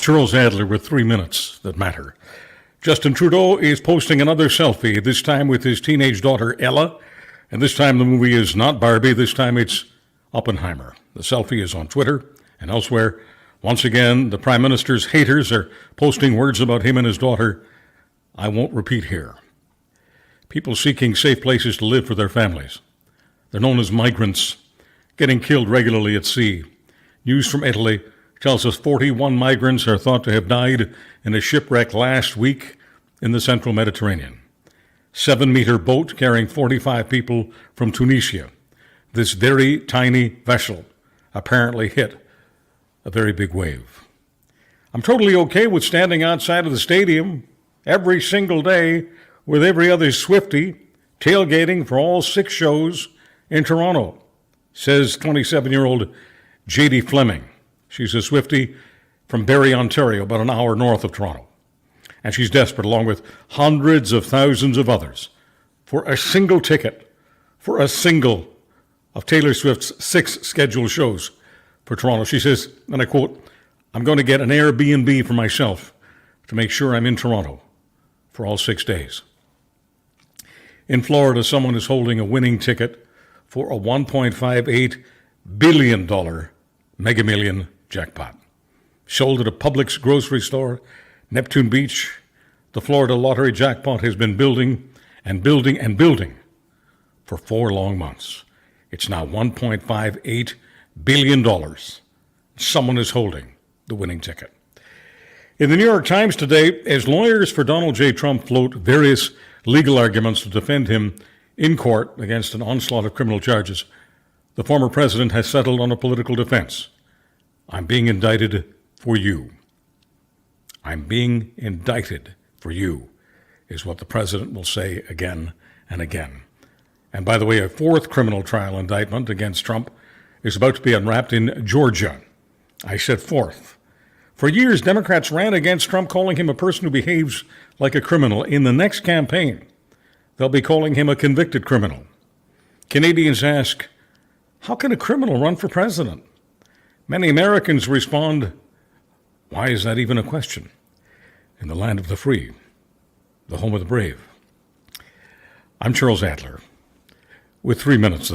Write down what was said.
Charles Adler with 3 minutes that matter. Justin Trudeau is posting another selfie, this time with his teenage daughter Ella. And this time the movie is not Barbie, this time it's Oppenheimer. The selfie is on Twitter and elsewhere. Once again, the Prime Minister's haters are posting words about him and his daughter I won't repeat here. People seeking safe places to live for their families. They're known as migrants, getting killed regularly at sea. News from Italy tells us 41 migrants are thought to have died in a shipwreck last week in the central Mediterranean. 7-meter boat carrying 45 people from Tunisia. This very tiny vessel apparently hit a very big wave. I'm totally okay with standing outside of the stadium every single day with every other Swiftie tailgating for all 6 shows in Toronto, says 27-year-old J.D. Fleming. She's a Swiftie from Barrie, Ontario, about an hour north of Toronto. And she's desperate, along with hundreds of thousands of others, for a single ticket for a single of Taylor Swift's 6 scheduled shows for Toronto. She says, and I quote, "I'm going to get an Airbnb for myself to make sure I'm in Toronto for all 6 days." In Florida, someone is holding a winning ticket for a $1.58 billion Mega Million jackpot. Sold at a Publix grocery store, Neptune Beach, the Florida lottery jackpot has been building and building and building for 4 long months. It's now $1.58 billion. Someone is holding the winning ticket. In the New York Times today, as lawyers for Donald J. Trump float various legal arguments to defend him in court against an onslaught of criminal charges, the former president has settled on a political defense. I'm being indicted for you. I'm being indicted for you, is what the president will say again and again. And by the way, a 4th criminal trial indictment against Trump is about to be unwrapped in Georgia. I said 4th. For years, Democrats ran against Trump, calling him a person who behaves like a criminal. In the next campaign, they'll be calling him a convicted criminal. Canadians ask, how can a criminal run for president? Many Americans respond, why is that even a question? In the land of the free, the home of the brave. I'm Charles Adler with 3 minutes.